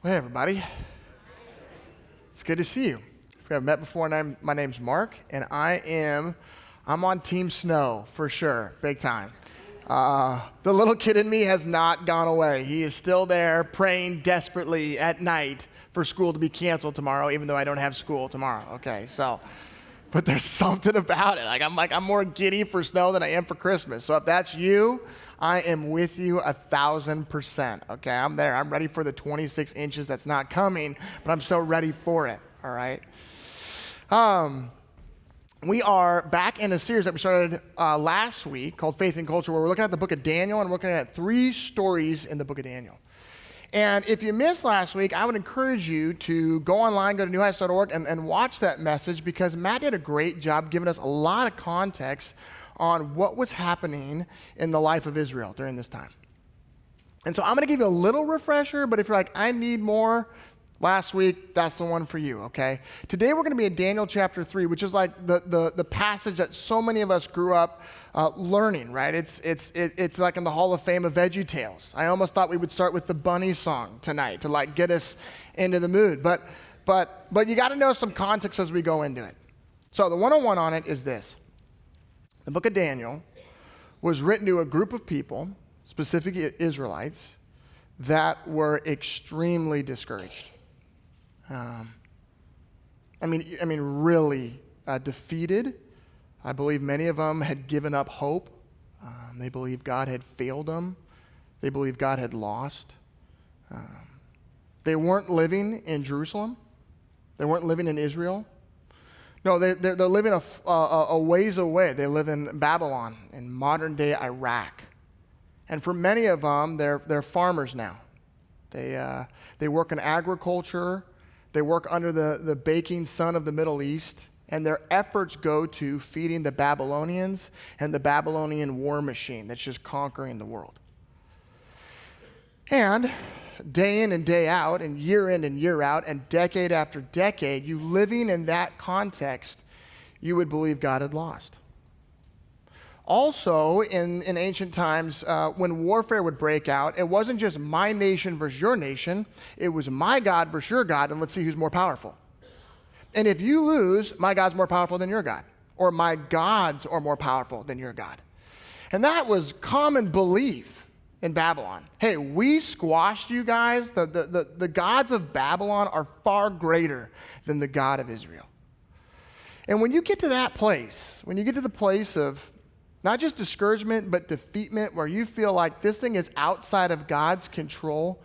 Well, hey, everybody. It's good to see you. If we haven't met before, my name's Mark, and I'm on Team Snow for sure, big time. The little kid in me has not gone away. He is still there praying desperately at night for school to be canceled tomorrow, even though I don't have school tomorrow. Okay, but there's something about it. I'm more giddy for snow than I am for Christmas. So if that's you, I am with you 1,000%. Okay, I'm there. I'm ready for the 26 inches that's not coming, but I'm so ready for it. All right. We are back in a series that we started last week called Faith and Culture, where we're looking at the book of Daniel and we're looking at 3 stories in the book of Daniel. And if you missed last week, I would encourage you to go online, go to newheights.org, and watch that message, because Matt did a great job giving us a lot of context on what was happening in the life of Israel during this time. And so I'm going to give you a little refresher, but if you're like, I need more, last week, that's the one for you, okay? Today we're going to be in Daniel chapter 3, which is like the passage that so many of us grew up learning, right? It's like in the Hall of Fame of Veggie Tales. I almost thought we would start with the bunny song tonight to like get us into the mood. But you got to know some context as we go into it. So the 101 on it is this. The book of Daniel was written to a group of people, specifically Israelites, that were extremely discouraged. Really defeated. I believe many of them had given up hope. They believed God had failed them. They believed God had lost. They weren't living in Jerusalem. They weren't living in Israel. No, they're living a ways away. They live in Babylon, in modern-day Iraq. And for many of them, they're farmers now. They work in agriculture. They work under the baking sun of the Middle East, and their efforts go to feeding the Babylonians and the Babylonian war machine that's just conquering the world. And day in and day out, and year in and year out, and decade after decade, you living in that context, you would believe God had lost. Also, in ancient times, when warfare would break out, it wasn't just my nation versus your nation. It was my God versus your God, and let's see who's more powerful. And if you lose, my God's more powerful than your God, or my gods are more powerful than your God. And that was common belief in Babylon. Hey, we squashed you guys. The gods of Babylon are far greater than the God of Israel. And when you get to that place, when you get to the place of not just discouragement, but defeatment, where you feel like this thing is outside of God's control,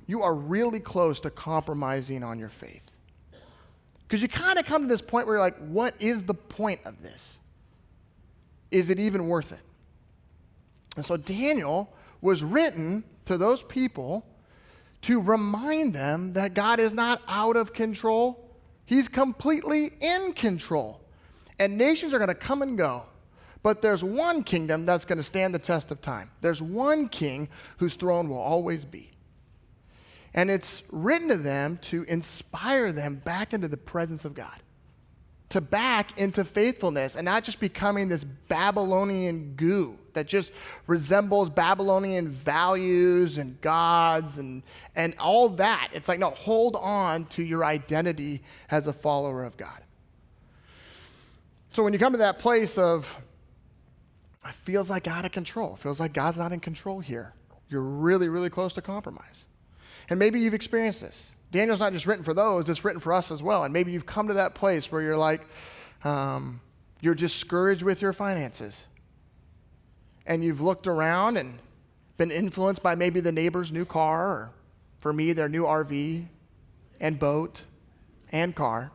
you are really close to compromising on your faith. Because you kind of come to this point where you're like, what is the point of this? Is it even worth it? And so Daniel was written to those people to remind them that God is not out of control. He's completely in control. And nations are going to come and go. But there's one kingdom that's going to stand the test of time. There's one king whose throne will always be. And it's written to them to inspire them back into the presence of God, to back into faithfulness, and not just becoming this Babylonian goo that just resembles Babylonian values and gods and all that. It's like, no, hold on to your identity as a follower of God. So when you come to that place of, it feels like out of control. It feels like God's not in control here. You're really, really close to compromise. And maybe you've experienced this. Daniel's not just written for those, it's written for us as well. And maybe you've come to that place where you're like, you're discouraged with your finances. And you've looked around and been influenced by maybe the neighbor's new car, or for me, their new RV and boat and car.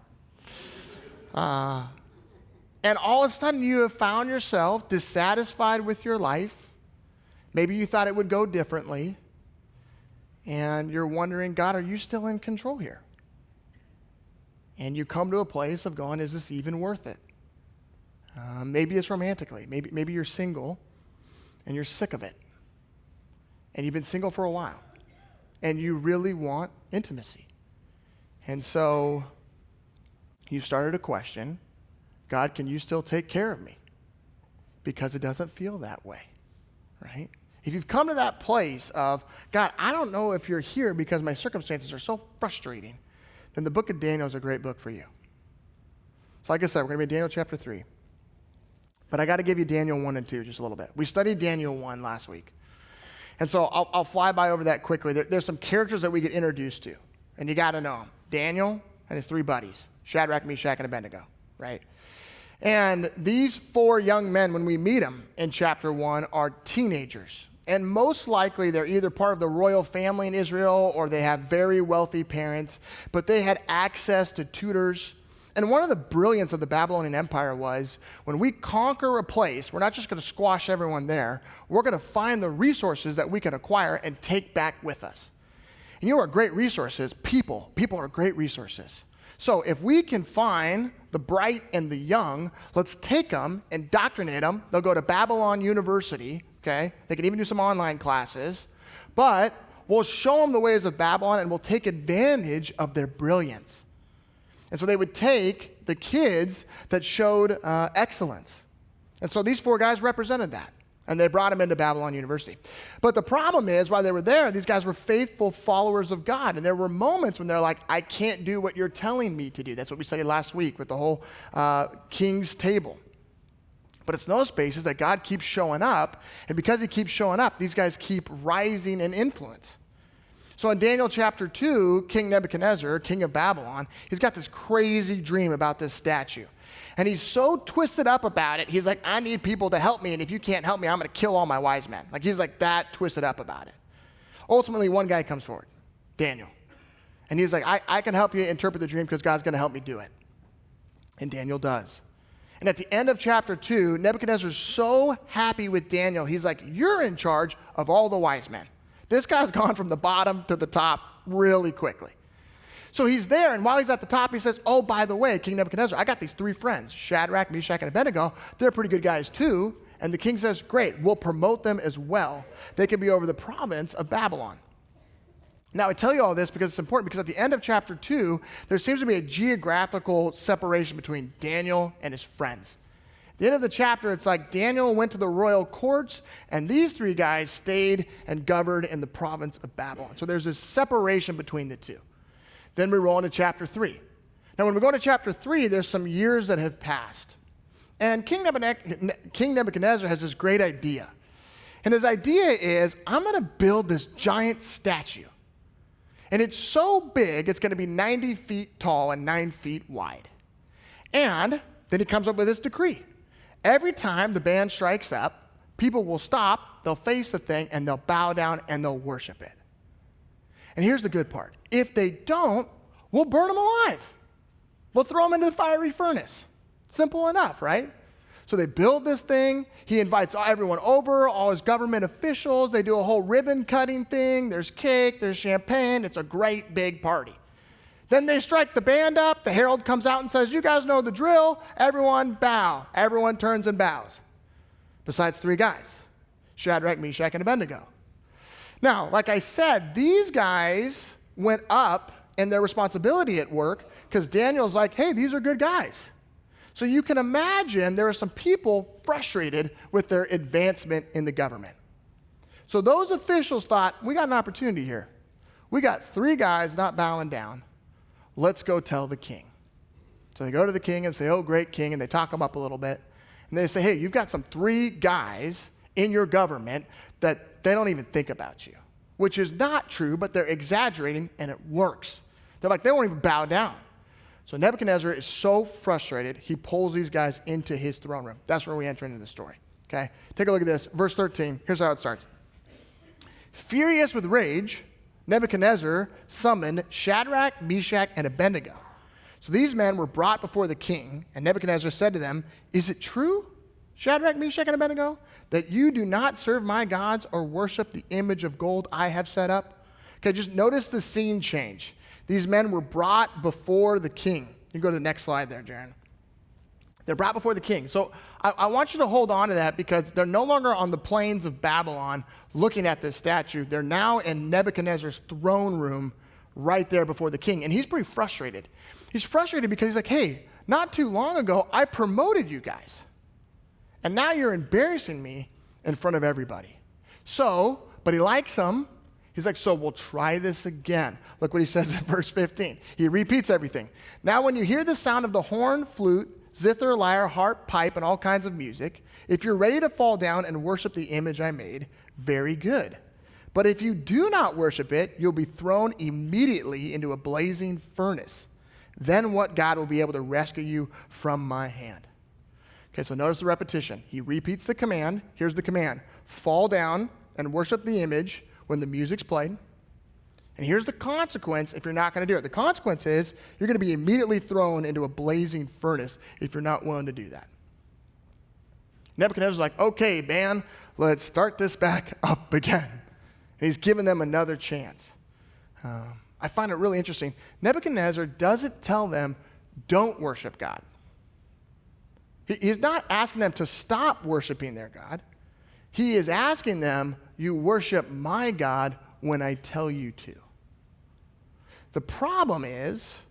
And all of a sudden, you have found yourself dissatisfied with your life. Maybe you thought it would go differently. And you're wondering, God, are you still in control here? And you come to a place of going, is this even worth it? Maybe it's romantically. Maybe you're single and you're sick of it. And you've been single for a while. And you really want intimacy. And so you started to question, God, can you still take care of me? Because it doesn't feel that way, right? if you've come to that place of, God, I don't know if you're here because my circumstances are so frustrating, then the book of Daniel is a great book for you. So like I said, we're going to be in Daniel chapter 3. But I got to give you Daniel 1 and 2 just a little bit. We studied Daniel 1 last week. And so I'll fly by over that quickly. There's some characters that we get introduced to, and you got to know them. Daniel and his 3 buddies, Shadrach, Meshach, and Abednego, right? And these 4 young men, when we meet them in chapter 1, are teenagers. And most likely they're either part of the royal family in Israel or they have very wealthy parents, but they had access to tutors. And one of the brilliance of the Babylonian Empire was when we conquer a place, we're not just going to squash everyone there, we're going to find the resources that we can acquire and take back with us. And you know what great resources? People. People are great resources. So if we can find the bright and the young, let's take them, indoctrinate them. They'll go to Babylon University, okay? They can even do some online classes. But we'll show them the ways of Babylon and we'll take advantage of their brilliance. And so they would take the kids that showed excellence. And so these 4 guys represented that. And they brought them into Babylon University. But the problem is, while they were there, these guys were faithful followers of God. And there were moments when they're like, I can't do what you're telling me to do. That's what we studied last week with the whole king's table. But it's in those spaces that God keeps showing up. And because he keeps showing up, these guys keep rising in influence. So in Daniel chapter 2, King Nebuchadnezzar, king of Babylon, he's got this crazy dream about this statue. And he's so twisted up about it, he's like, I need people to help me, and if you can't help me, I'm going to kill all my wise men. Like, he's like that twisted up about it. Ultimately, one guy comes forward, Daniel. And he's like, I can help you interpret the dream because God's going to help me do it. And Daniel does. And at the end of chapter 2, Nebuchadnezzar's so happy with Daniel, he's like, you're in charge of all the wise men. This guy's gone from the bottom to the top really quickly. So he's there, and while he's at the top, he says, oh, by the way, King Nebuchadnezzar, I got these 3 friends, Shadrach, Meshach, and Abednego. They're pretty good guys too. And the king says, great, we'll promote them as well. They can be over the province of Babylon. Now, I tell you all this because it's important, because at the end of chapter 2, there seems to be a geographical separation between Daniel and his friends. At the end of the chapter, it's like Daniel went to the royal courts, and these 3 guys stayed and governed in the province of Babylon. So there's this separation between the two. Then we roll into chapter 3. Now, when we go to chapter 3, there's some years that have passed. And King Nebuchadnezzar has this great idea. And his idea is, I'm going to build this giant statue. And it's so big, it's going to be 90 feet tall and 9 feet wide. And then he comes up with this decree. Every time the band strikes up, people will stop, they'll face the thing, and they'll bow down and they'll worship it. And here's the good part. If they don't, we'll burn them alive. We'll throw them into the fiery furnace. Simple enough, right? So they build this thing. He invites everyone over, all his government officials. They do a whole ribbon cutting thing. There's cake, there's champagne. It's a great big party. Then they strike the band up. The herald comes out and says, you guys know the drill. Everyone bow. Everyone turns and bows. Besides 3 guys, Shadrach, Meshach, and Abednego. Now, like I said, these guys went up in their responsibility at work because Daniel's like, hey, these are good guys. So you can imagine there are some people frustrated with their advancement in the government. So those officials thought, we got an opportunity here. We got 3 guys not bowing down. Let's go tell the king. So they go to the king and say, oh, great king, and they talk him up a little bit. And they say, hey, you've got some 3 guys in your government that they don't even think about you, which is not true, but they're exaggerating, and it works. They're like, they won't even bow down. So Nebuchadnezzar is so frustrated, he pulls these guys into his throne room. That's where we enter into the story, okay? Take a look at this. Verse 13, here's how it starts. Furious with rage, Nebuchadnezzar summoned Shadrach, Meshach, and Abednego. So these men were brought before the king, and Nebuchadnezzar said to them, is it true, Shadrach, Meshach, and Abednego, that you do not serve my gods or worship the image of gold I have set up? Okay, just notice the scene change. These men were brought before the king. You can go to the next slide there, Jaron. They're brought before the king. So I want you to hold on to that because they're no longer on the plains of Babylon looking at this statue. They're now in Nebuchadnezzar's throne room right there before the king. And he's pretty frustrated. He's frustrated because he's like, hey, not too long ago, I promoted you guys. And now you're embarrassing me in front of everybody. But he likes them. He's like, so we'll try this again. Look what he says in verse 15. He repeats everything. Now when you hear the sound of the horn, flute, zither, lyre, harp, pipe, and all kinds of music, if you're ready to fall down and worship the image I made, very good. But if you do not worship it, you'll be thrown immediately into a blazing furnace. Then what God will be able to rescue you from my hand? Okay, so notice the repetition. He repeats the command. Here's the command. Fall down and worship the image when the music's played. And here's the consequence if you're not going to do it. The consequence is you're going to be immediately thrown into a blazing furnace if you're not willing to do that. Nebuchadnezzar's like, okay, man, let's start this back up again. And he's giving them another chance. I find it really interesting. Nebuchadnezzar doesn't tell them, don't worship God. He's not asking them to stop worshiping their God. He is asking them, you worship my God when I tell you to. The problem is,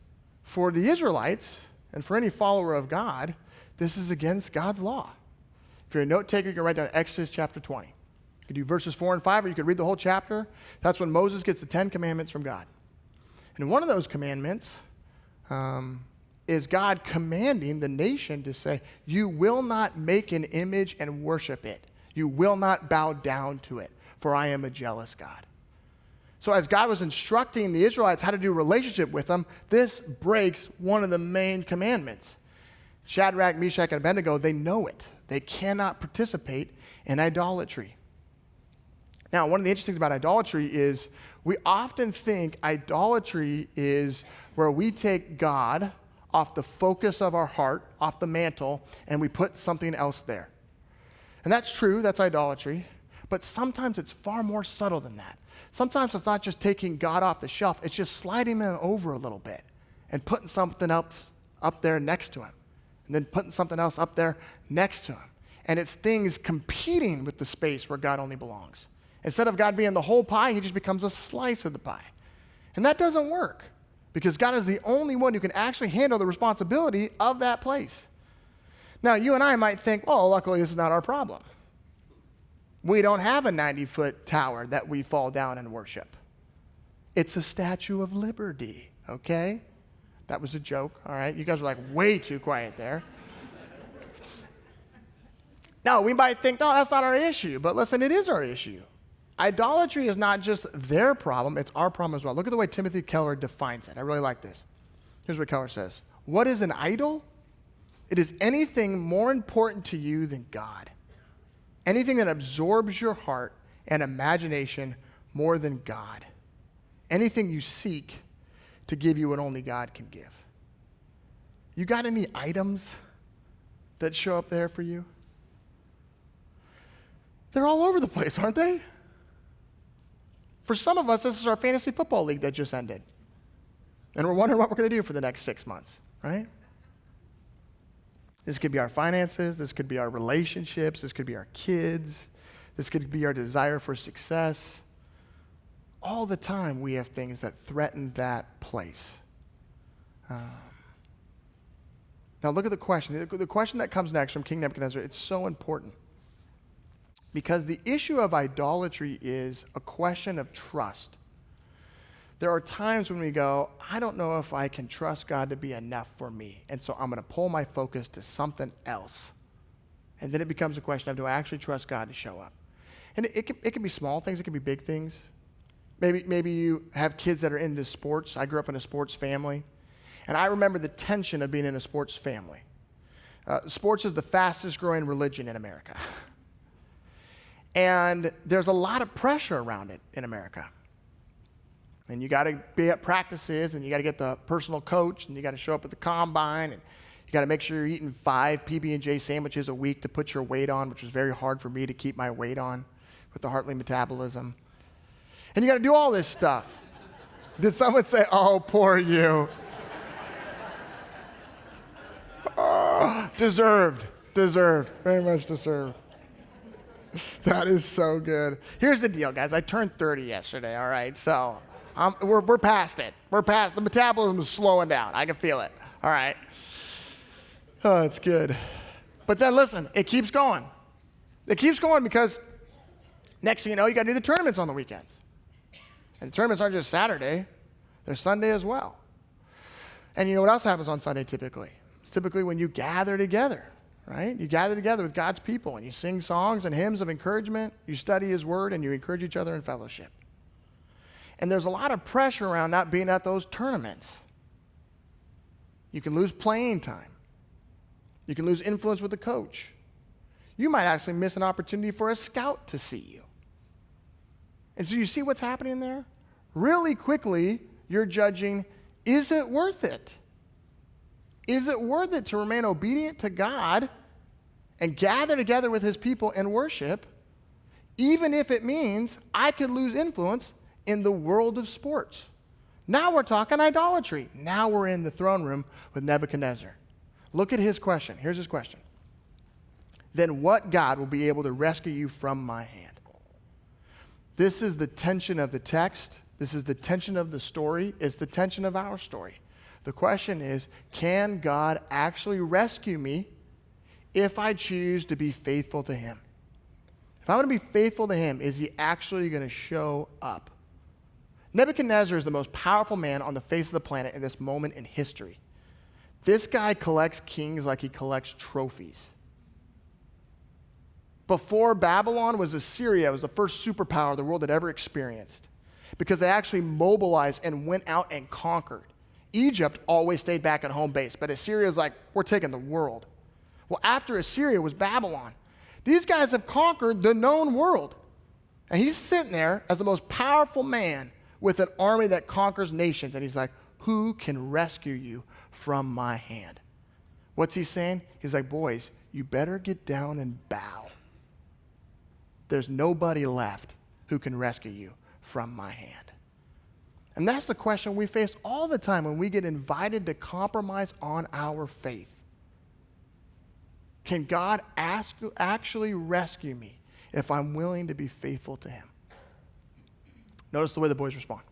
for the Israelites and for any follower of God, this is against God's law. If you're a note taker, you can write down Exodus chapter 20. You could do verses 4 and 5, or you could read the whole chapter. That's when Moses gets the 10 commandments from God. And one of those commandments is God commanding the nation to say, you will not make an image and worship it. You will not bow down to it, for I am a jealous God. So as God was instructing the Israelites how to do relationship with them, this breaks one of the main commandments. Shadrach, Meshach, and Abednego, they know it. They cannot participate in idolatry. Now, one of the interesting things about idolatry is we often think idolatry is where we take God off the focus of our heart, off the mantle, and we put something else there. And that's true, that's idolatry, but sometimes it's far more subtle than that. Sometimes it's not just taking God off the shelf, it's just sliding him over a little bit and putting something else up there next to him, and then putting something else up there next to him. And it's things competing with the space where God only belongs. Instead of God being the whole pie, he just becomes a slice of the pie. And that doesn't work because God is the only one who can actually handle the responsibility of that place. Now, you and I might think, well, luckily this is not our problem. We don't have a 90-foot tower that we fall down and worship. It's a Statue of Liberty, okay? That was a joke, all right? You guys are like way too quiet there. No, we might think, no, that's not our issue. But listen, it is our issue. Idolatry is not just their problem, it's our problem as well. Look at the way Timothy Keller defines it. I really like this. Here's what Keller says. What is an idol? It is anything more important to you than God. Anything that absorbs your heart and imagination more than God. Anything you seek to give you what only God can give. You got any items that show up there for you? They're all over the place, aren't they? For some of us, this is our fantasy football league that just ended. And we're wondering what we're going to do for the next 6 months, right? This could be our finances. This could be our relationships. This could be our kids. This could be our desire for success. All the time, we have things that threaten that place. Now, look at the question. The question that comes next from King Nebuchadnezzar, it's so important. Because the issue of idolatry is a question of trust. There are times when we go, I don't know if I can trust God to be enough for me, and so I'm going to pull my focus to something else. And then it becomes a question of, do I actually trust God to show up? And it can be small things, it can be big things. Maybe you have kids that are into sports. I grew up in a sports family, and I remember the tension of being in a sports family. Sports is the fastest growing religion in America. And there's a lot of pressure around it in America. And you got to be at practices, and you got to get the personal coach, and you got to show up at the combine, and you got to make sure you're eating 5 PB&J sandwiches a week to put your weight on, which was very hard for me to keep my weight on with the Hartley metabolism. And you got to do all this stuff. Did someone say, oh, poor you? Oh, deserved, very much deserved. That is so good. Here's the deal, guys. I turned 30 yesterday, all right? So we're past it. We're past, the metabolism is slowing down. I can feel it, all right? Oh, it's good. But then listen, it keeps going. It keeps going because Next thing you know, you got to do the tournaments on the weekends. And the tournaments aren't just Saturday, they're Sunday as well. And you know what else happens on Sunday typically? It's typically when you gather together, right? You gather together with God's people and you sing songs and hymns of encouragement, you study his word, and you encourage each other in fellowship. And there's a lot of pressure around not being at those tournaments. You can lose playing time. You can lose influence with the coach. You might actually miss an opportunity for a scout to see you. And so you see what's happening there? Really quickly, you're judging, is it worth it? Is it worth it to remain obedient to God and gather together with his people and worship, even if it means I could lose influence in the world of sports? Now we're talking idolatry. Now we're in the throne room with Nebuchadnezzar. Look at his question. Here's his question. Then what God will be able to rescue you from my hand? This is the tension of the text. This is the tension of the story. It's the tension of our story. The question is, can God actually rescue me if I choose to be faithful to him? If I'm going to be faithful to him, is he actually going to show up? Nebuchadnezzar is the most powerful man on the face of the planet in this moment in history. This guy collects kings like he collects trophies. Before Babylon was Assyria, it was the first superpower the world had ever experienced because they actually mobilized and went out and conquered. Egypt always stayed back at home base, but Assyria's like, we're taking the world. Well, after Assyria was Babylon. These guys have conquered the known world. And he's sitting there as the most powerful man with an army that conquers nations. And he's like, who can rescue you from my hand? What's he saying? He's like, boys, you better get down and bow. There's nobody left who can rescue you from my hand. And that's the question we face all the time when we get invited to compromise on our faith. Can God actually rescue me if I'm willing to be faithful to him? Notice the way the boys respond.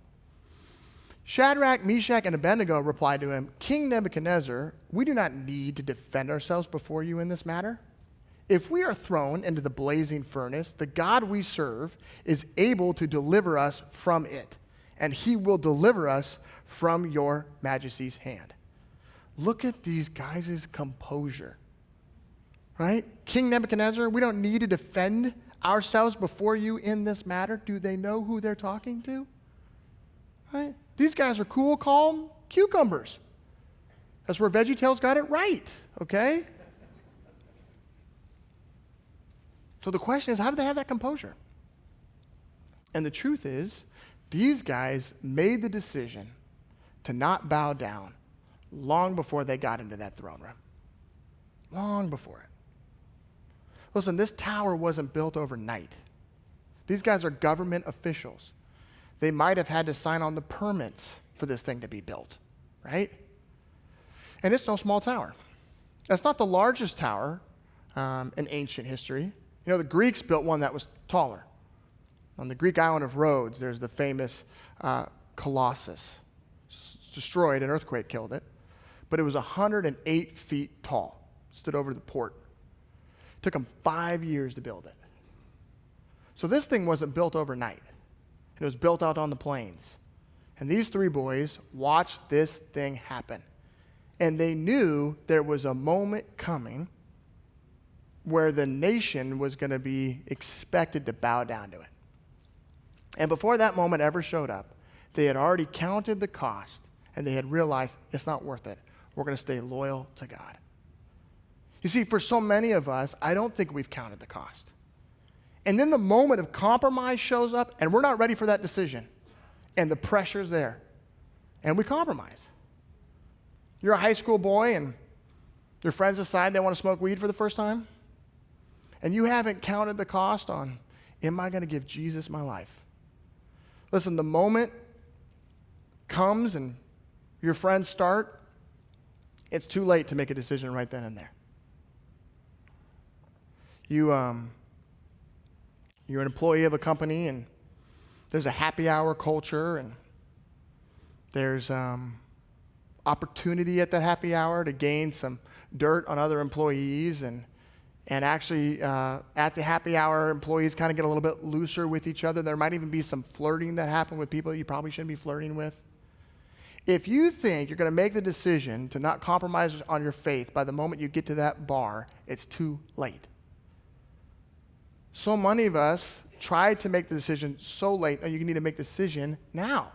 Shadrach, Meshach, and Abednego replied to him, King Nebuchadnezzar, we do not need to defend ourselves before you in this matter. If we are thrown into the blazing furnace, the God we serve is able to deliver us from it, and he will deliver us from your majesty's hand. Look at these guys' composure, right? King Nebuchadnezzar, we don't need to defend ourselves before you in this matter. Do they know who they're talking to? Right? These guys are cool, calm cucumbers. That's where VeggieTales got it right, okay? So the question is, how did they have that composure? And the truth is, these guys made the decision to not bow down long before they got into that throne room. Long before it. Listen, this tower wasn't built overnight. These guys are government officials. They might have had to sign on the permits for this thing to be built, right? And it's no small tower. That's not the largest tower in ancient history. You know, the Greeks built one that was taller. On the Greek island of Rhodes, there's the famous Colossus. It's destroyed, an earthquake killed it. But it was 108 feet tall. Stood over the port. It took them 5 years to build it. So this thing wasn't built overnight. It was built out on the plains. And these three boys watched this thing happen. And they knew there was a moment coming where the nation was going to be expected to bow down to it. And before that moment ever showed up, they had already counted the cost, and they had realized it's not worth it. We're going to stay loyal to God. You see, for so many of us, I don't think we've counted the cost. And then the moment of compromise shows up, and we're not ready for that decision. And the pressure's there. And we compromise. You're a high school boy, and your friends decide they want to smoke weed for the first time. And you haven't counted the cost on, am I going to give Jesus my life? Listen, the moment comes and your friends start, it's too late to make a decision right then and there. You're an employee of a company, and there's a happy hour culture, and there's opportunity at that happy hour to gain some dirt on other employees, and And actually, at the happy hour, employees kind of get a little bit looser with each other. There might even be some flirting that happen with people you probably shouldn't be flirting with. If you think you're going to make the decision to not compromise on your faith by the moment you get to that bar, it's too late. So many of us try to make the decision so late, and you need to make the decision now.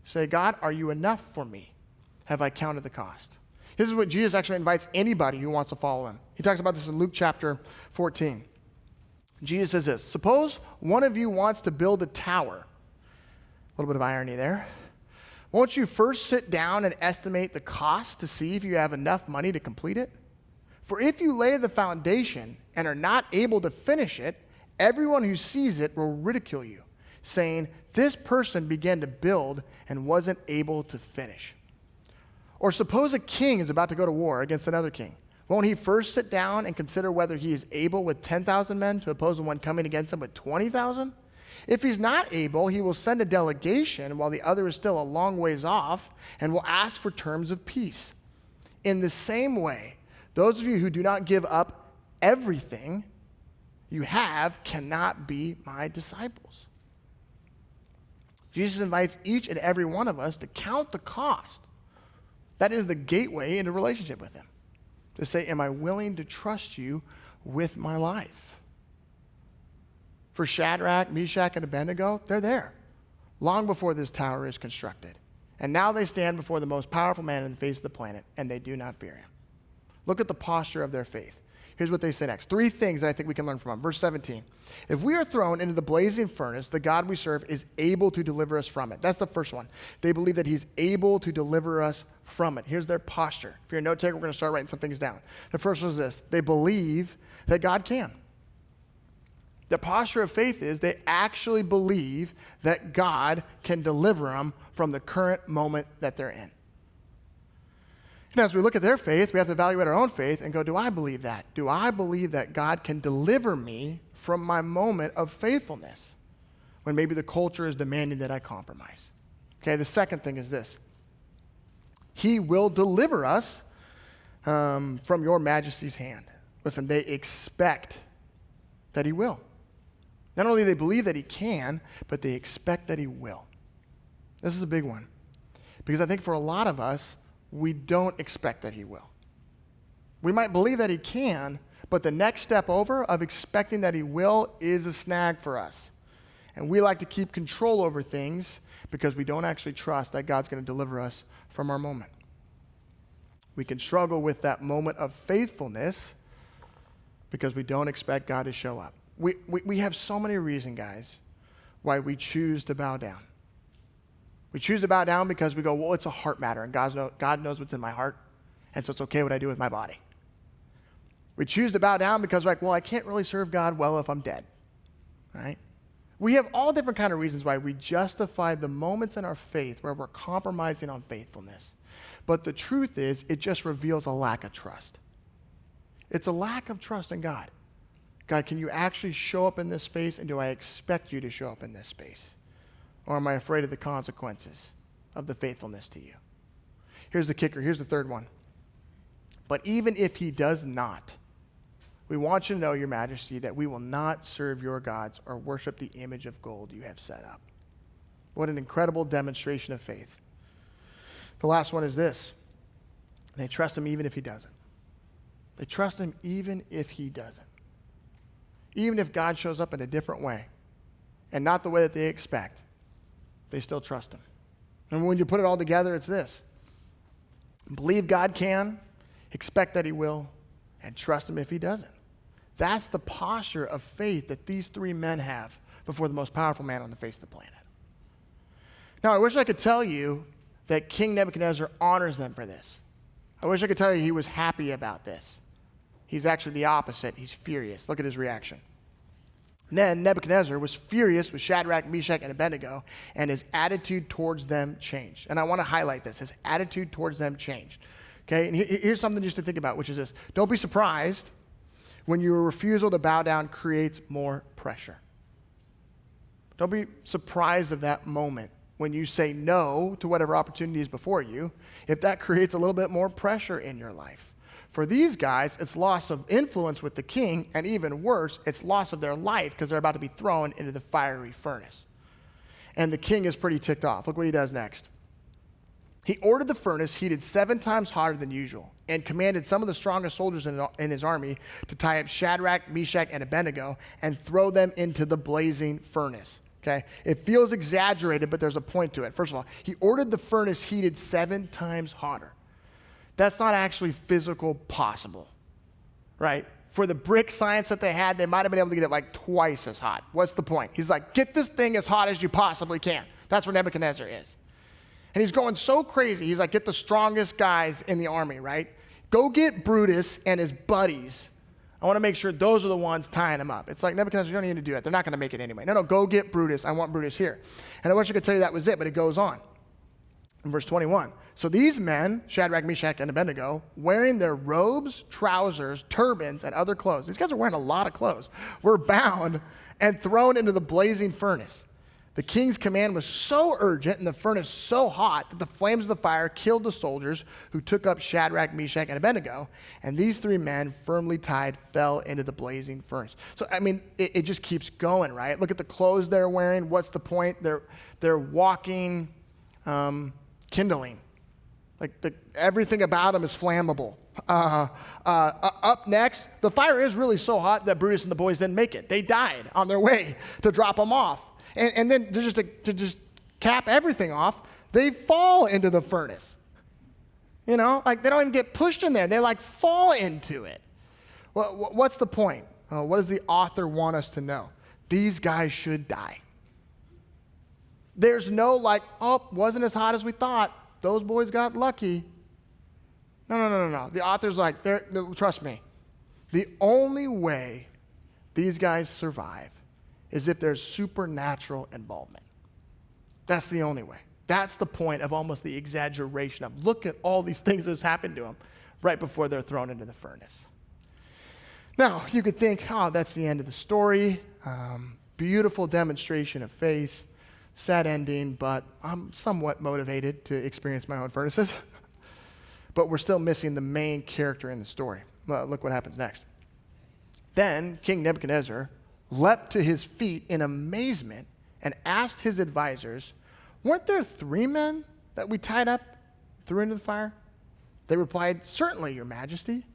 Say, God, are you enough for me? Have I counted the cost? This is what Jesus actually invites anybody who wants to follow him. He talks about this in Luke chapter 14. Jesus says this, suppose one of you wants to build a tower. A little bit of irony there. Won't you first sit down and estimate the cost to see if you have enough money to complete it? For if you lay the foundation and are not able to finish it, everyone who sees it will ridicule you, saying, this person began to build and wasn't able to finish. Or suppose a king is about to go to war against another king. Won't he first sit down and consider whether he is able with 10,000 men to oppose the one coming against him with 20,000? If he's not able, he will send a delegation while the other is still a long ways off and will ask for terms of peace. In the same way, those of you who do not give up everything you have cannot be my disciples. Jesus invites each and every one of us to count the cost. That is the gateway into relationship with him. To say, am I willing to trust you with my life? For Shadrach, Meshach, and Abednego, they're there long before this tower is constructed. And now they stand before the most powerful man in the face of the planet, and they do not fear him. Look at the posture of their faith. Here's what they say next. 3 things that I think we can learn from them. Verse 17. If we are thrown into the blazing furnace, the God we serve is able to deliver us from it. That's the first one. They believe that he's able to deliver us from it. Here's their posture. If you're a note taker, we're going to start writing some things down. The first one is this. They believe that God can. The posture of faith is they actually believe that God can deliver them from the current moment that they're in. And as we look at their faith, we have to evaluate our own faith and go, do I believe that? Do I believe that God can deliver me from my moment of faithfulness when maybe the culture is demanding that I compromise? Okay, the second thing is this. He will deliver us from your majesty's hand. Listen, they expect that he will. Not only do they believe that he can, but they expect that he will. This is a big one. Because I think for a lot of us, we don't expect that he will. We might believe that he can, but the next step over of expecting that he will is a snag for us. And we like to keep control over things because we don't actually trust that God's going to deliver us from our moment. We can struggle with that moment of faithfulness because we don't expect God to show up. We have so many reasons, guys, why we choose to bow down. We choose to bow down because we go, well, it's a heart matter, and God knows what's in my heart, and so it's okay what I do with my body. We choose to bow down because we're like, well, I can't really serve God well if I'm dead, right? We have all different kind of reasons why we justify the moments in our faith where we're compromising on faithfulness. But the truth is, it just reveals a lack of trust. It's a lack of trust in God. God, can you actually show up in this space, and do I expect you to show up in this space? Or am I afraid of the consequences of the faithfulness to you? Here's the kicker. Here's the third one. But even if he does not, we want you to know, your majesty, that we will not serve your gods or worship the image of gold you have set up. What an incredible demonstration of faith. The last one is this. They trust him even if he doesn't. They trust him even if he doesn't. Even if God shows up in a different way and not the way that they expect, they still trust him. And when you put it all together, it's this. Believe God can, expect that he will, and trust him if he doesn't. That's the posture of faith that these 3 men have before the most powerful man on the face of the planet. Now, I wish I could tell you that King Nebuchadnezzar honors them for this. I wish I could tell you he was happy about this. He's actually the opposite. He's furious. Look at his reaction. Then Nebuchadnezzar was furious with Shadrach, Meshach, and Abednego, and his attitude towards them changed. And I want to highlight this. His attitude towards them changed. Okay, and here's something just to think about, which is this. Don't be surprised when your refusal to bow down creates more pressure. Don't be surprised of that moment when you say no to whatever opportunity is before you, if that creates a little bit more pressure in your life. For these guys, it's loss of influence with the king, and even worse, it's loss of their life because they're about to be thrown into the fiery furnace. And the king is pretty ticked off. Look what he does next. He ordered the furnace heated 7 times hotter than usual and commanded some of the strongest soldiers in his army to tie up Shadrach, Meshach, and Abednego and throw them into the blazing furnace. Okay? It feels exaggerated, but there's a point to it. First of all, he ordered the furnace heated 7 times hotter. That's not actually physical possible, right? For the brick science that they had, they might have been able to get it like twice as hot. What's the point? He's like, get this thing as hot as you possibly can. That's where Nebuchadnezzar is. And he's going so crazy. He's like, get the strongest guys in the army, right? Go get Brutus and his buddies. I want to make sure those are the ones tying him up. It's like, Nebuchadnezzar, you don't need to do that. They're not going to make it anyway. No, go get Brutus. I want Brutus here. And I wish I could tell you that was it, but it goes on. In verse 21. So these men, Shadrach, Meshach, and Abednego, wearing their robes, trousers, turbans, and other clothes. These guys are wearing a lot of clothes. Were bound and thrown into the blazing furnace. The king's command was so urgent and the furnace so hot that the flames of the fire killed the soldiers who took up Shadrach, Meshach, and Abednego. And these 3 men, firmly tied, fell into the blazing furnace. So, I mean, it just keeps going, right? Look at the clothes they're wearing. What's the point? They're walking kindling. Like everything about them is flammable. Up next, the fire is really so hot that Brutus and the boys didn't make it. They died on their way to drop them off. And then to just cap everything off, they fall into the furnace. You know, like they don't even get pushed in there. They like fall into it. Well, what's the point? What does the author want us to know? These guys should die. There's no like, oh, wasn't as hot as we thought. Those boys got lucky. No. The author's like, trust me. The only way these guys survive is if there's supernatural involvement. That's the only way. That's the point of almost the exaggeration of look at all these things that's happened to them right before they're thrown into the furnace. Now, you could think, oh, that's the end of the story. Beautiful demonstration of faith. Sad ending, but I'm somewhat motivated to experience my own furnaces. But we're still missing the main character in the story. Look what happens next. Then King Nebuchadnezzar leapt to his feet in amazement and asked his advisors, weren't there 3 men that we tied up, threw into the fire? They replied, certainly, your majesty.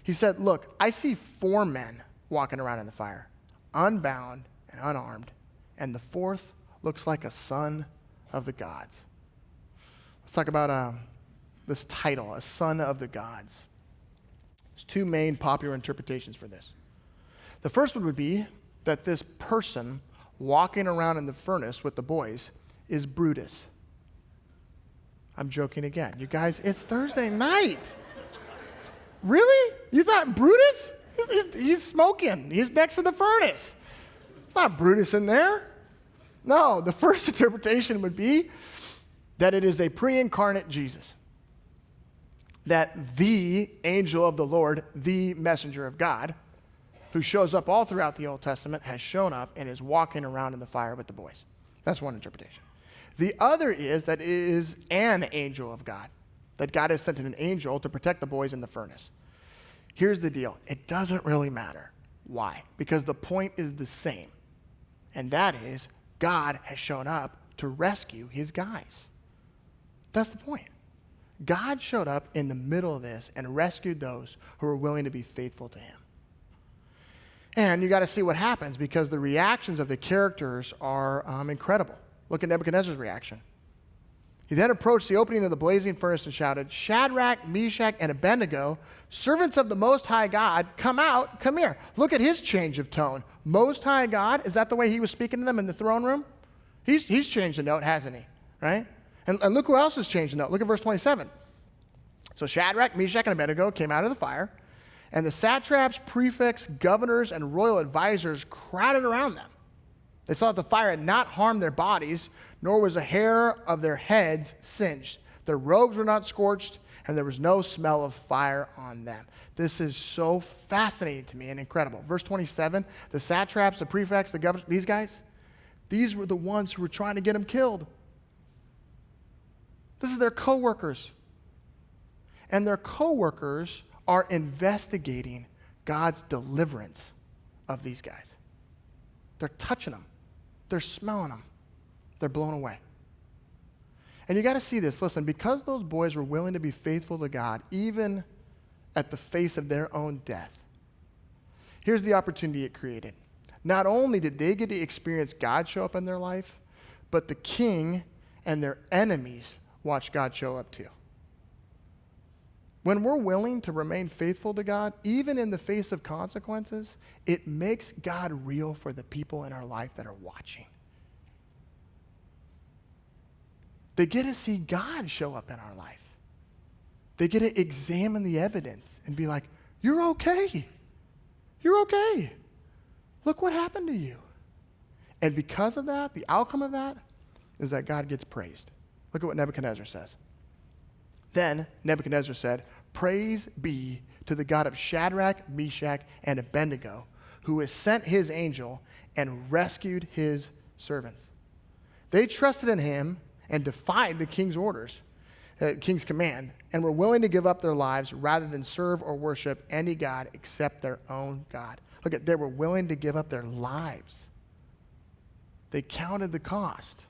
He said, look, I see 4 men walking around in the fire, unbound and unarmed, and the 4th looks like a son of the gods. Let's talk about this title, a son of the gods. There's 2 main popular interpretations for this. The first one would be that this person walking around in the furnace with the boys is Brutus. I'm joking again. You guys, it's Thursday night. Really? You thought Brutus? He's smoking. He's next to the furnace. It's not Brutus in there. No, the first interpretation would be that it is a pre-incarnate Jesus. That the angel of the Lord, the messenger of God, who shows up all throughout the Old Testament, has shown up and is walking around in the fire with the boys. That's one interpretation. The other is that it is an angel of God, that God has sent an angel to protect the boys in the furnace. Here's the deal. It doesn't really matter. Why? Because the point is the same, and that is God has shown up to rescue his guys. That's the point. God showed up in the middle of this and rescued those who were willing to be faithful to him. And you got to see what happens because the reactions of the characters are incredible. Look at Nebuchadnezzar's reaction. He then approached the opening of the blazing furnace and shouted, Shadrach, Meshach, and Abednego, servants of the Most High God, come out, come here. Look at his change of tone. Most High God, is that the way he was speaking to them in the throne room? He's changed the note, hasn't he? Right? And look who else has changed the note. Look at verse 27. So Shadrach, Meshach, and Abednego came out of the fire, and the satraps, prefects, governors, and royal advisors crowded around them. They saw that the fire had not harmed their bodies, nor was a hair of their heads singed. Their robes were not scorched, and there was no smell of fire on them. This is so fascinating to me and incredible. Verse 27, the satraps, the prefects, the governors, these guys, these were the ones who were trying to get him killed. This is their co-workers. And their co-workers are investigating God's deliverance of these guys. They're touching them. They're smelling them. They're blown away. And you got to see this. Listen, because those boys were willing to be faithful to God, even at the face of their own death, here's the opportunity it created. Not only did they get to experience God show up in their life, but the king and their enemies watched God show up too. When we're willing to remain faithful to God, even in the face of consequences, it makes God real for the people in our life that are watching. They get to see God show up in our life. They get to examine the evidence and be like, you're okay. You're okay. Look what happened to you. And because of that, the outcome of that is that God gets praised. Look at what Nebuchadnezzar says. Then Nebuchadnezzar said, praise be to the God of Shadrach, Meshach, and Abednego, who has sent his angel and rescued his servants. They trusted in him and defied the king's orders, king's command, and were willing to give up their lives rather than serve or worship any god except their own God. Look at, they were willing to give up their lives. They counted the cost.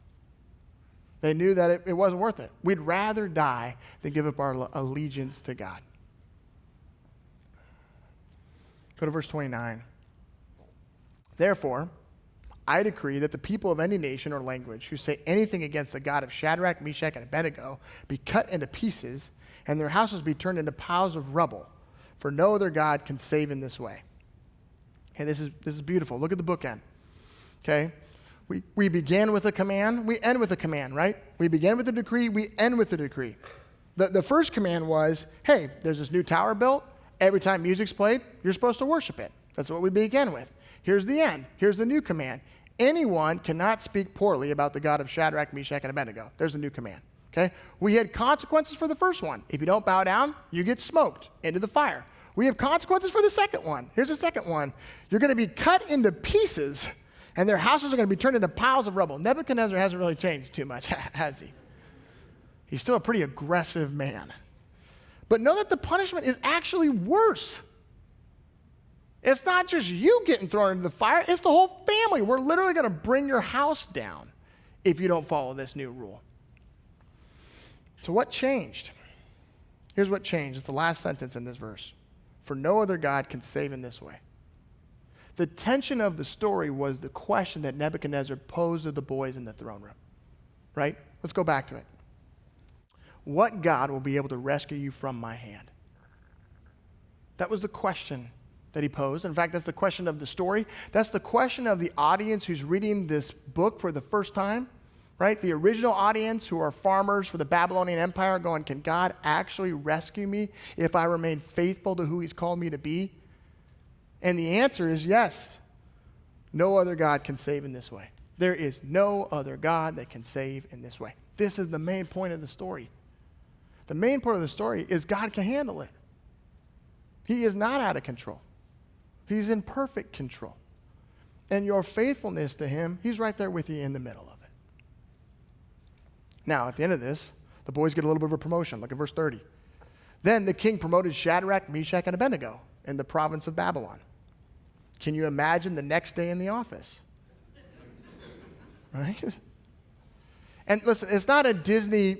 They knew that it wasn't worth it. We'd rather die than give up our allegiance to God. Go to verse 29. Therefore, I decree that the people of any nation or language who say anything against the God of Shadrach, Meshach, and Abednego be cut into pieces, and their houses be turned into piles of rubble, for no other God can save in this way. Okay, this is beautiful. Look at the bookend. Okay? We begin with a command, we end with a command, right? We begin with a decree, we end with a decree. The first command was, hey, there's this new tower built. Every time music's played, you're supposed to worship it. That's what we begin with. Here's the end. Here's the new command. Anyone cannot speak poorly about the God of Shadrach, Meshach, and Abednego. There's a new command. Okay? We had consequences for the first one. If you don't bow down, you get smoked into the fire. We have consequences for the second one. Here's the second one. You're going to be cut into pieces, and their houses are going to be turned into piles of rubble. Nebuchadnezzar hasn't really changed too much, has he? He's still a pretty aggressive man. But know that the punishment is actually worse. It's not just you getting thrown into the fire, it's the whole family. We're literally going to bring your house down if you don't follow this new rule. So what changed? Here's what changed. It's the last sentence in this verse. For no other God can save in this way. The tension of the story was the question that Nebuchadnezzar posed to the boys in the throne room. Right? Let's go back to it. What God will be able to rescue you from my hand? That was the question that he posed. In fact, that's the question of the story. That's the question of the audience who's reading this book for the first time, right? The original audience who are farmers for the Babylonian Empire going, can God actually rescue me if I remain faithful to who he's called me to be? And the answer is yes. No other God can save in this way. There is no other God that can save in this way. This is the main point of the story. The main part of the story is God can handle it. He is not out of control. He's in perfect control. And your faithfulness to him, he's right there with you in the middle of it. Now, at the end of this, the boys get a little bit of a promotion. Look at verse 30. Then the king promoted Shadrach, Meshach, and Abednego in the province of Babylon. Can you imagine the next day in the office? Right? And listen, it's not a Disney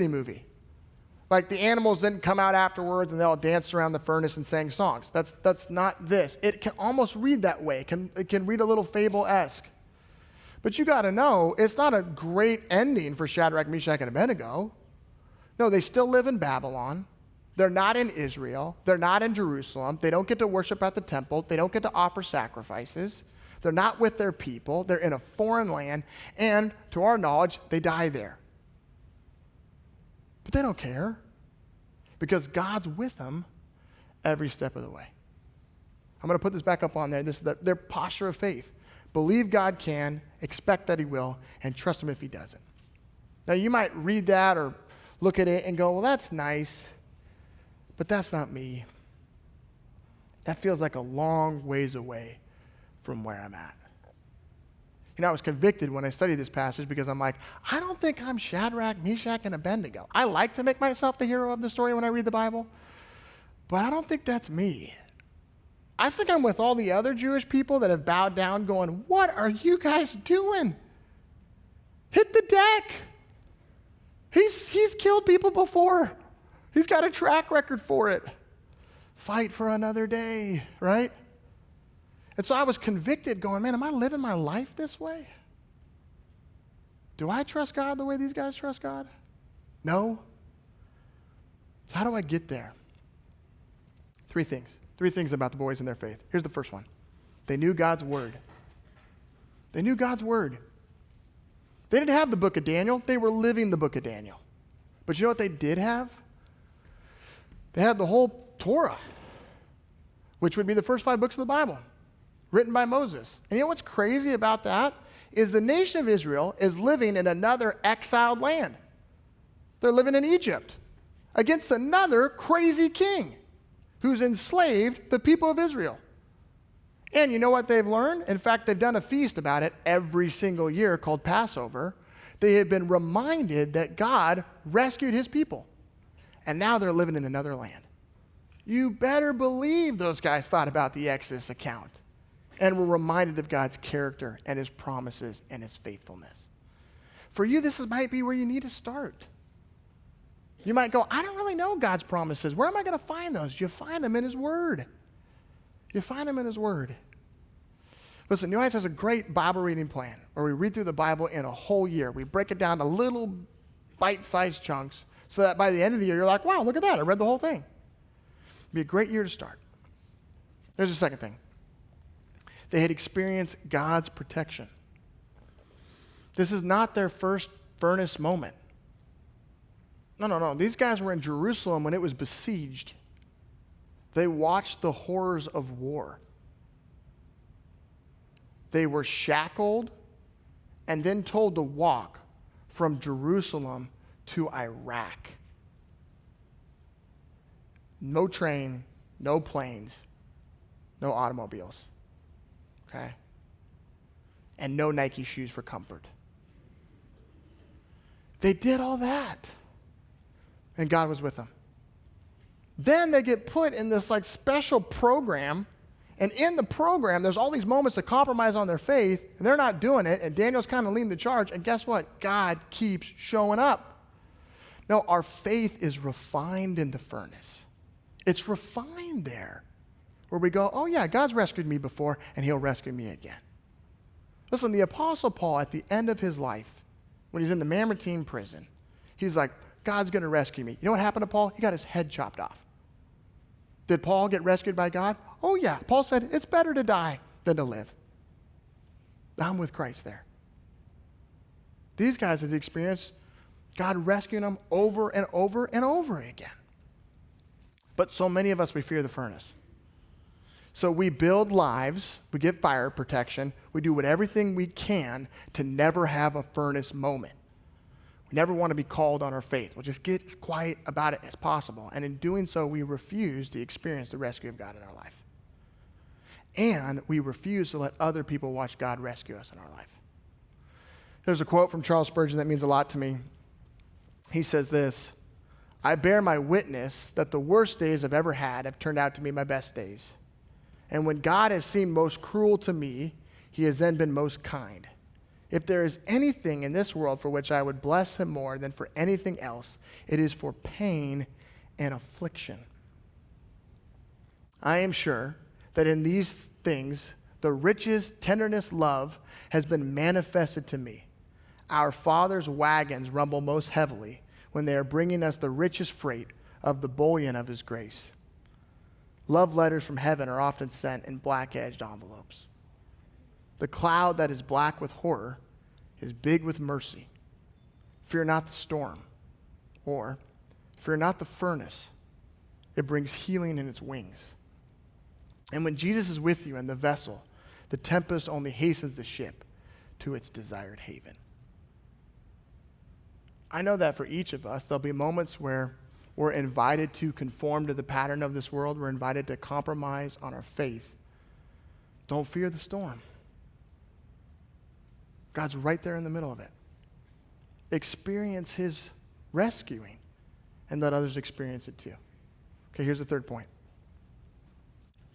movie. Like the animals didn't come out afterwards and they all danced around the furnace and sang songs. That's not this. It can almost read that way. It can read a little fable-esque. But you got to know, it's not a great ending for Shadrach, Meshach, and Abednego. No, they still live in Babylon. They're not in Israel. They're not in Jerusalem. They don't get to worship at the temple. They don't get to offer sacrifices. They're not with their people. They're in a foreign land. And to our knowledge, they die there. But they don't care because God's with them every step of the way. I'm going to put this back up on there. This is their posture of faith. Believe God can, expect that he will, and trust him if he doesn't. Now, you might read that or look at it and go, well, that's nice, but that's not me. That feels like a long ways away from where I'm at. You know, I was convicted when I studied this passage because I'm like, I don't think I'm Shadrach, Meshach, and Abednego. I like to make myself the hero of the story when I read the Bible, But I don't think that's me. I think I'm with all the other Jewish people that have bowed down going, what are you guys doing? Hit the deck. He's killed people before. He's got a track record for it. Fight for another day, right? And so I was convicted going, man, am I living my life this way? Do I trust God the way these guys trust God? No. So how do I get there? Three things about the boys and their faith. Here's the first one. They knew God's word. They knew God's word. They didn't have the book of Daniel. They were living the book of Daniel. But you know what they did have? They had the whole Torah, which would be the first 5 books of the Bible, written by Moses. And you know what's crazy about that? Is the nation of Israel is living in another exiled land. They're living in Egypt against another crazy king who's enslaved the people of Israel. And you know what they've learned? In fact, they've done a feast about it every single year called Passover. They have been reminded that God rescued his people. And now they're living in another land. You better believe those guys thought about the Exodus account and were reminded of God's character and his promises and his faithfulness. For you, might be where you need to start. You might go, I don't really know God's promises. Where am I going to find those? You find them in his word. You find them in his word. Listen, New Heights has a great Bible reading plan where we read through the Bible in a whole year. We break it down to little bite-sized chunks so that by the end of the year, you're like, wow, look at that. I read the whole thing. It'd be a great year to start. There's the second thing. They had experienced God's protection. This is not their first furnace moment. No. These guys were in Jerusalem when it was besieged. They watched the horrors of war. They were shackled and then told to walk from Jerusalem to Iraq. No train, no planes, no automobiles. Okay? And no Nike shoes for comfort. They did all that. And God was with them. Then they get put in this special program. And in the program, there's all these moments to compromise on their faith. And they're not doing it. And Daniel's kind of leading the charge. And guess what? God keeps showing up. No, our faith is refined in the furnace. It's refined there. Where we go, oh yeah, God's rescued me before, and he'll rescue me again. Listen, the Apostle Paul, at the end of his life, when he's in the Mamertine prison, he's like, God's going to rescue me. You know what happened to Paul? He got his head chopped off. Did Paul get rescued by God? Oh yeah. Paul said, it's better to die than to live. I'm with Christ there. These guys have experienced God rescuing them over and over and over again. But so many of us, we fear the furnace. So we build lives, we get fire protection, we do everything we can to never have a furnace moment. We never want to be called on our faith. We'll just get as quiet about it as possible. And in doing so, we refuse to experience the rescue of God in our life. And we refuse to let other people watch God rescue us in our life. There's a quote from Charles Spurgeon that means a lot to me. He says this, I bear my witness that the worst days I've ever had have turned out to be my best days. And when God has seemed most cruel to me, he has then been most kind. If there is anything in this world for which I would bless him more than for anything else, it is for pain and affliction. I am sure that in these things, the richest tenderness, love has been manifested to me. Our Father's wagons rumble most heavily when they are bringing us the richest freight of the bullion of his grace. Love letters from heaven are often sent in black-edged envelopes. The cloud that is black with horror is big with mercy. Fear not the storm, or fear not the furnace. It brings healing in its wings. And when Jesus is with you in the vessel, the tempest only hastens the ship to its desired haven. I know that for each of us, there'll be moments where we're invited to conform to the pattern of this world. We're invited to compromise on our faith. Don't fear the storm. God's right there in the middle of it. Experience his rescuing and let others experience it too. Okay, here's the third point.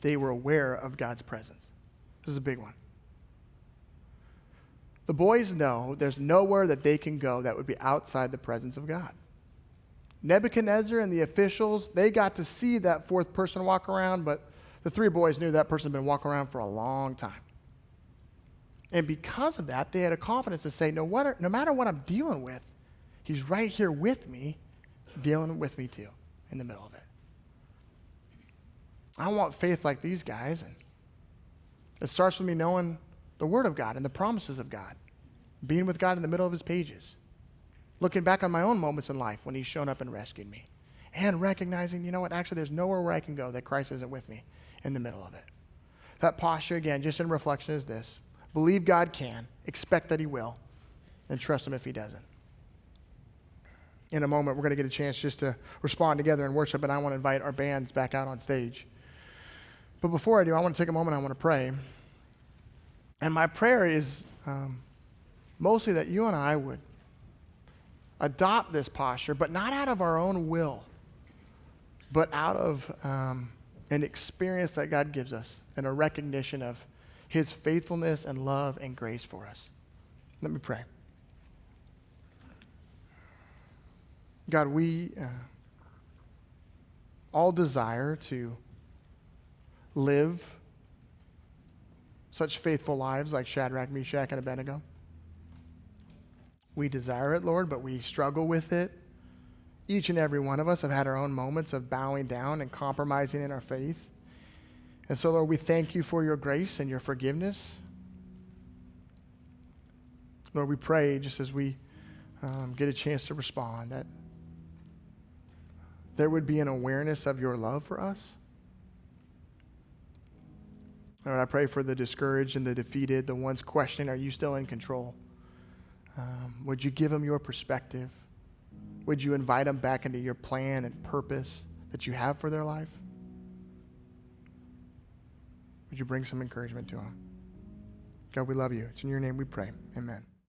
They were aware of God's presence. This is a big one. The boys know there's nowhere that they can go that would be outside the presence of God. Nebuchadnezzar and the officials, they got to see that fourth person walk around, but the three boys knew that person had been walking around for a long time. And because of that, they had a confidence to say, no matter what I'm dealing with, he's right here with me, dealing with me too, in the middle of it. I want faith like these guys, and it starts with me knowing the Word of God and the promises of God, being with God in the middle of his pages, looking back on my own moments in life when he's shown up and rescued me, and recognizing, you know what, actually there's nowhere where I can go that Christ isn't with me in the middle of it. That posture, again, just in reflection, is this. Believe God can, expect that he will, and trust him if he doesn't. In a moment, we're going to get a chance just to respond together in worship, and I want to invite our bands back out on stage. But before I do, I want to take a moment, I want to pray. And my prayer is mostly that you and I would adopt this posture, but not out of our own will, but out of an experience that God gives us and a recognition of his faithfulness and love and grace for us. Let me pray. God, we all desire to live such faithful lives like Shadrach, Meshach, and Abednego. We desire it, Lord, but we struggle with it. Each and every one of us have had our own moments of bowing down and compromising in our faith. And so, Lord, we thank you for your grace and your forgiveness. Lord, we pray, just as we get a chance to respond, that there would be an awareness of your love for us. Lord, I pray for the discouraged and the defeated, the ones questioning, are you still in control? Would you give them your perspective? Would you invite them back into your plan and purpose that you have for their life? Would you bring some encouragement to them? God, we love you. It's in your name we pray. Amen.